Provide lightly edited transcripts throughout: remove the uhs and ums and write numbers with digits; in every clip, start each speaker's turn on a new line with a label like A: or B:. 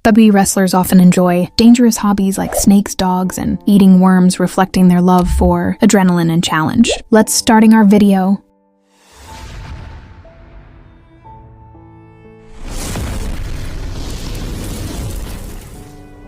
A: WWE wrestlers often enjoy dangerous hobbies like snakes, dogs, and eating worms, reflecting their love for adrenaline and challenge. Let's start our video.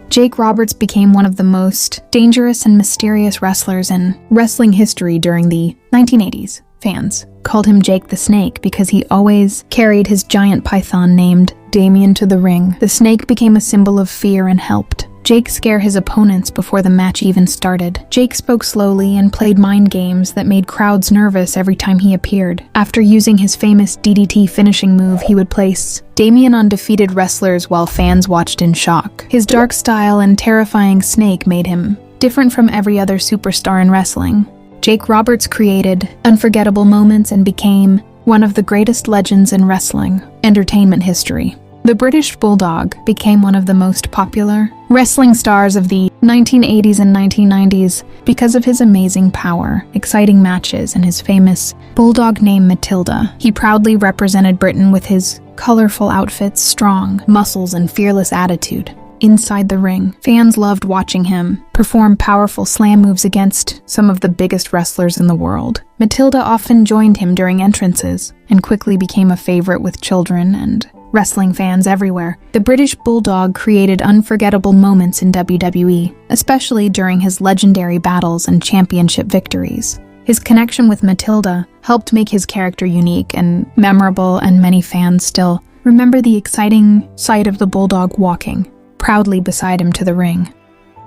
A: Jake Roberts became one of the most dangerous and mysterious wrestlers in wrestling history during the 1980s. Fans called him Jake the Snake because he always carried his giant python named Damien to the ring. The snake became a symbol of fear and helped Jake scare his opponents before the match even started. Jake spoke slowly and played mind games that made crowds nervous every time he appeared. After using his famous DDT finishing move, he would place Damien on defeated wrestlers while fans watched in shock. His dark style and terrifying snake made him different from every other superstar in wrestling. Jake Roberts created unforgettable moments and became one of the greatest legends in wrestling entertainment history. The British Bulldog became one of the most popular wrestling stars of the 1980s and 1990s because of his amazing power, exciting matches, and his famous bulldog name Matilda. He proudly represented Britain with his colorful outfits, strong muscles, and fearless attitude. Inside the ring, fans loved watching him perform powerful slam moves against some of the biggest wrestlers in the world. Matilda often joined him during entrances and quickly became a favorite with children and wrestling fans everywhere. The British Bulldog created unforgettable moments in WWE, especially during his legendary battles and championship victories. His connection with Matilda helped make his character unique and memorable, and many fans still remember the exciting sight of the Bulldog walking proudly beside him to the ring.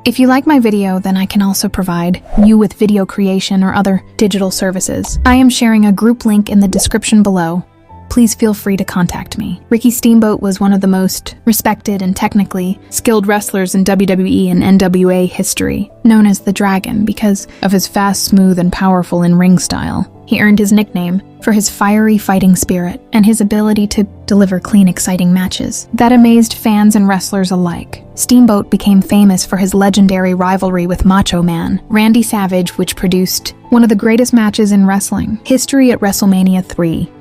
A: If you like my video, then I can also provide you with video creation or other digital services. I am sharing a group link in the description below. Please feel free to contact me. Ricky Steamboat was one of the most respected and technically skilled wrestlers in WWE and NWA history, known as the Dragon because of his fast, smooth, and powerful in-ring style. He earned his nickname for his fiery fighting spirit and his ability to deliver clean, exciting matches that amazed fans and wrestlers alike. Steamboat became famous for his legendary rivalry with Macho Man Randy Savage, which produced one of the greatest matches in wrestling history at WrestleMania 3.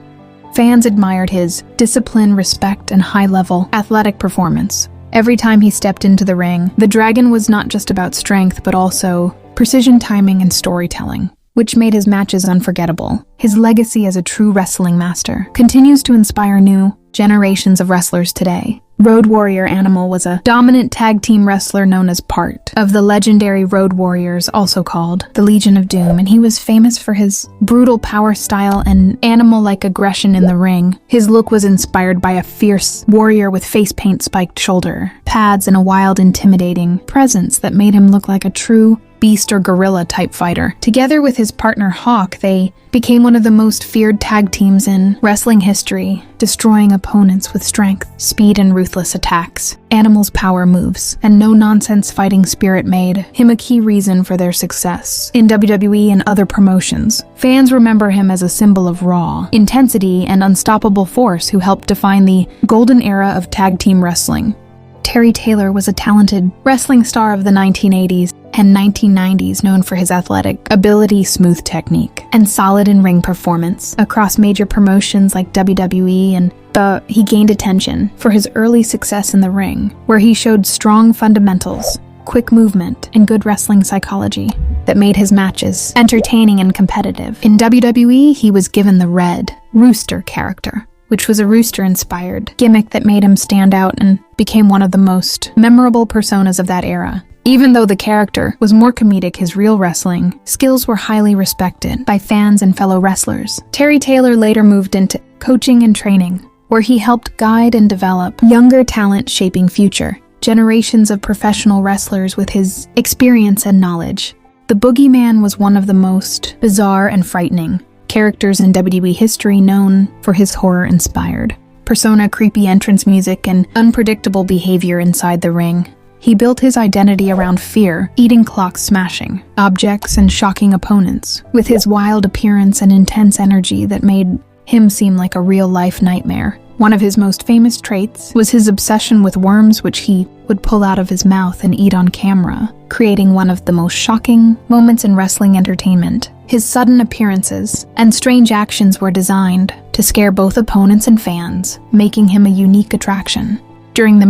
A: Fans admired his discipline, respect, and high-level athletic performance. Every time he stepped into the ring, the Dragon was not just about strength, but also precision, timing, and storytelling, which made his matches unforgettable. His legacy as a true wrestling master continues to inspire new generations of wrestlers today. Road Warrior Animal was a dominant tag team wrestler known as part of the legendary Road Warriors, also called the Legion of Doom, and he was famous for his brutal power style and animal-like aggression in the ring. His look was inspired by a fierce warrior with face paint, spiked shoulder pads, and a wild, intimidating presence that made him look like a true beast or gorilla type fighter. Together with his partner Hawk, they became one of the most feared tag teams in wrestling history, destroying opponents with strength, speed, and ruthless attacks. Animal's power moves and no-nonsense fighting spirit made him a key reason for their success in WWE and other promotions. Fans remember him as a symbol of raw intensity and unstoppable force who helped define the golden era of tag team wrestling. Terry Taylor was a talented wrestling star of the 1980s and 1990s, known for his athletic ability, smooth technique, and solid in-ring performance across major promotions like WWE, but he gained attention for his early success in the ring, where he showed strong fundamentals, quick movement, and good wrestling psychology that made his matches entertaining and competitive. In WWE, he was given the Red Rooster character, which was a rooster-inspired gimmick that made him stand out and became one of the most memorable personas of that era. Even though the character was more comedic, his real wrestling skills were highly respected by fans and fellow wrestlers. Terry Taylor later moved into coaching and training, where he helped guide and develop younger talent, shaping future generations of professional wrestlers with his experience and knowledge. The Boogeyman was one of the most bizarre and frightening characters in WWE history, known for his horror-inspired persona, creepy entrance music, and unpredictable behavior inside the ring. He built his identity around fear, eating clocks, smashing objects, and shocking opponents, with his wild appearance and intense energy that made him seem like a real-life nightmare. One of his most famous traits was his obsession with worms, which he would pull out of his mouth and eat on camera, creating one of the most shocking moments in wrestling entertainment. His sudden appearances and strange actions were designed to scare both opponents and fans, making him a unique attraction. During the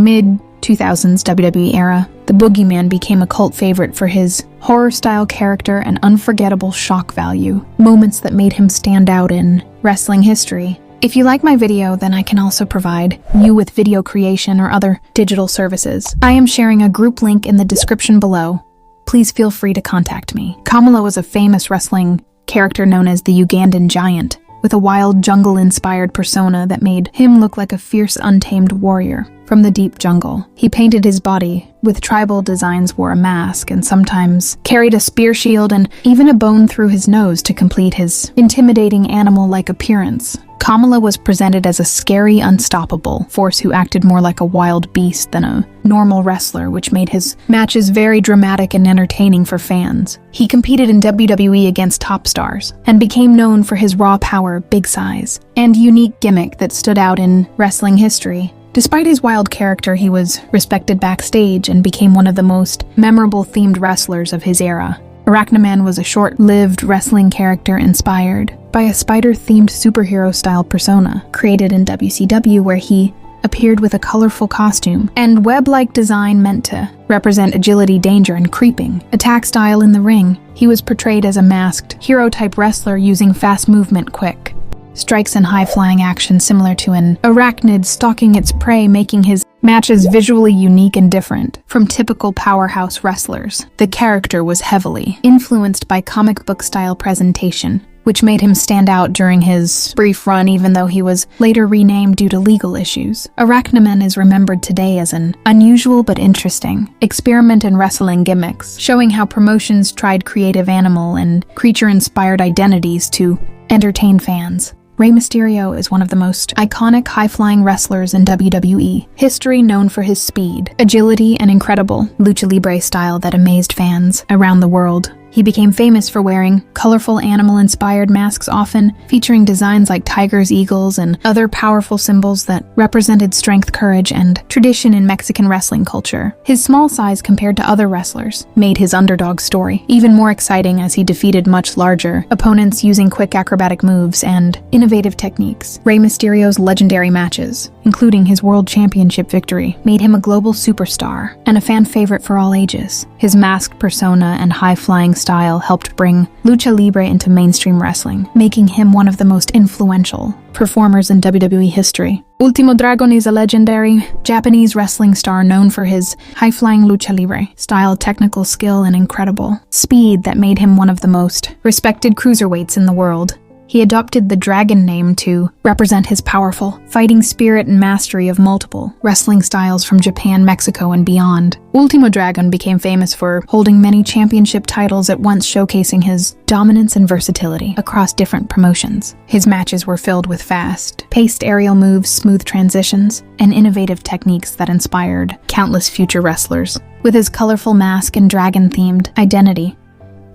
A: 2000s WWE era, the Boogeyman became a cult favorite for his horror-style character and unforgettable shock value, moments that made him stand out in wrestling history. If you like my video, then I can also provide you with video creation or other digital services. I am sharing a group link in the description below. Please feel free to contact me. Kamala was a famous wrestling character known as the Ugandan Giant, with a wild jungle-inspired persona that made him look like a fierce, untamed warrior from the deep jungle. He painted his body with tribal designs, wore a mask, and sometimes carried a spear shield and even a bone through his nose to complete his intimidating animal-like appearance. Kamala was presented as a scary, unstoppable force who acted more like a wild beast than a normal wrestler, which made his matches very dramatic and entertaining for fans. He competed in WWE against top stars and became known for his raw power, big size, and unique gimmick that stood out in wrestling history. Despite his wild character, he was respected backstage and became one of the most memorable themed wrestlers of his era. Arachnaman was a short-lived wrestling character inspired by a spider-themed superhero-style persona created in WCW, where he appeared with a colorful costume and web-like design meant to represent agility, danger, and creeping attack style in the ring. He was portrayed as a masked, hero-type wrestler using fast movement, quick strikes, and high-flying action similar to an arachnid stalking its prey, making his matches visually unique and different from typical powerhouse wrestlers. The character was heavily influenced by comic book-style presentation, which made him stand out during his brief run, even though he was later renamed due to legal issues. Arachnaman is remembered today as an unusual but interesting experiment in wrestling gimmicks, showing how promotions tried creative animal and creature-inspired identities to entertain fans. Rey Mysterio is one of the most iconic high-flying wrestlers in WWE history, known for his speed, agility, and incredible lucha libre style that amazed fans around the world. He became famous for wearing colorful animal-inspired masks, often featuring designs like tigers, eagles, and other powerful symbols that represented strength, courage, and tradition in Mexican wrestling culture. His small size compared to other wrestlers made his underdog story even more exciting, as he defeated much larger opponents using quick acrobatic moves and innovative techniques. Rey Mysterio's legendary matches, including his World Championship victory, made him a global superstar and a fan favorite for all ages. His masked persona and high-flying style helped bring lucha libre into mainstream wrestling, making him one of the most influential performers in WWE history. Ultimo Dragon is a legendary Japanese wrestling star known for his high-flying lucha libre style, technical skill, and incredible speed that made him one of the most respected cruiserweights in the world. He adopted the Dragon name to represent his powerful fighting spirit and mastery of multiple wrestling styles from Japan, Mexico, and beyond. Ultimo Dragon became famous for holding many championship titles at once, showcasing his dominance and versatility across different promotions. His matches were filled with fast-paced aerial moves, smooth transitions, and innovative techniques that inspired countless future wrestlers. With his colorful mask and dragon-themed identity,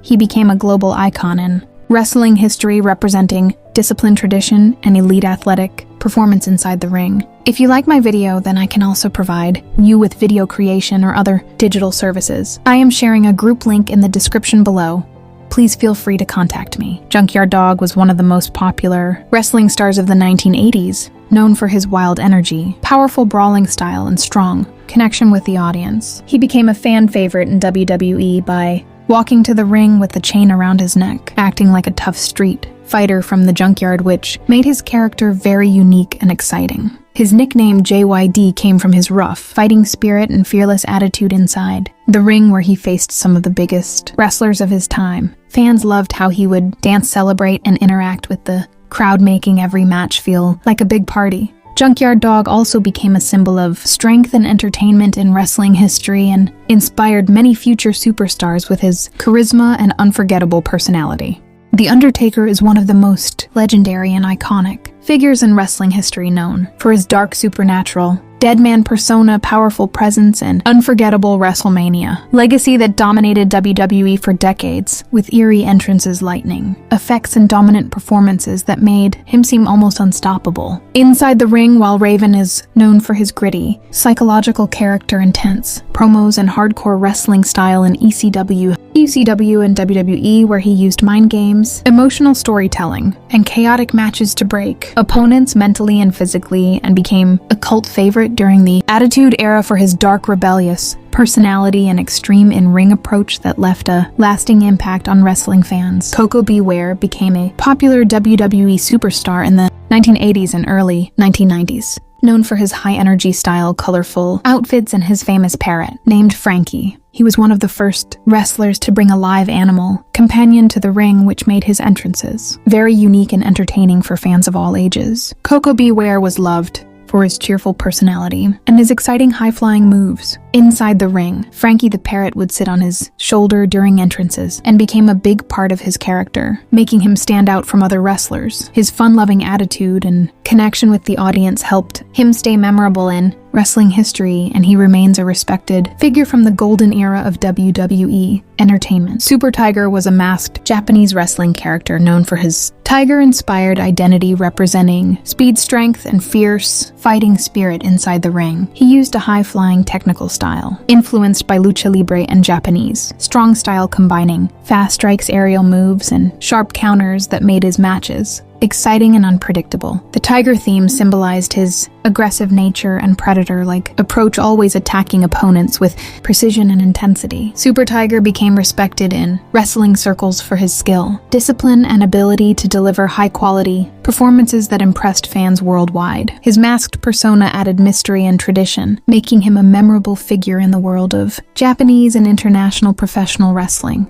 A: he became a global icon in wrestling history, representing discipline, tradition, and elite athletic performance inside the ring. If you like my video, then I can also provide you with video creation or other digital services. I am sharing a group link in the description below. Please feel free to contact me. Junkyard Dog was one of the most popular wrestling stars of the 1980s, known for his wild energy, powerful brawling style, and strong connection with the audience. He became a fan favorite in WWE by walking to the ring with the chain around his neck, acting like a tough street fighter from the junkyard, which made his character very unique and exciting. His nickname JYD came from his rough fighting spirit and fearless attitude inside the ring, where he faced some of the biggest wrestlers of his time. Fans loved how he would dance, celebrate, and interact with the crowd, making every match feel like a big party. Junkyard Dog also became a symbol of strength and entertainment in wrestling history and inspired many future superstars with his charisma and unforgettable personality. The Undertaker is one of the most legendary and iconic figures in wrestling history, known for his dark supernatural, deadman persona, powerful presence, and unforgettable WrestleMania legacy that dominated WWE for decades, with eerie entrances, lightning effects, and dominant performances that made him seem almost unstoppable. Inside the ring, while Raven is known for his gritty, psychological character, intense promos, and hardcore wrestling style in ECW, ECW and WWE, where he used mind games, emotional storytelling, and chaotic matches to break opponents mentally and physically, and became a cult favorite during the Attitude Era for his dark, rebellious personality and extreme in-ring approach that left a lasting impact on wrestling fans. Koko B. Ware became a popular WWE superstar in the 1980s and early 1990s. Known for his high-energy style, colorful outfits, and his famous parrot, named Frankie. He was one of the first wrestlers to bring a live animal companion to the ring, which made his entrances very unique and entertaining for fans of all ages. Koko B. Ware was loved for his cheerful personality and his exciting high-flying moves. Inside the ring, Frankie the Parrot would sit on his shoulder during entrances and became a big part of his character, making him stand out from other wrestlers. His fun-loving attitude and connection with the audience helped him stay memorable in wrestling history, and he remains a respected figure from the golden era of WWE entertainment. Super Tiger was a masked Japanese wrestling character known for his tiger-inspired identity, representing speed, strength, and fierce fighting spirit inside the ring. He used a high-flying technical style, influenced by lucha libre and Japanese strong style, combining fast strikes, aerial moves, and sharp counters that made his matches exciting and unpredictable. The tiger theme symbolized his aggressive nature and predator-like approach, always attacking opponents with precision and intensity. Super Tiger became respected in wrestling circles for his skill, discipline, and ability to deliver high-quality performances that impressed fans worldwide. His masked persona added mystery and tradition, making him a memorable figure in the world of Japanese and international professional wrestling.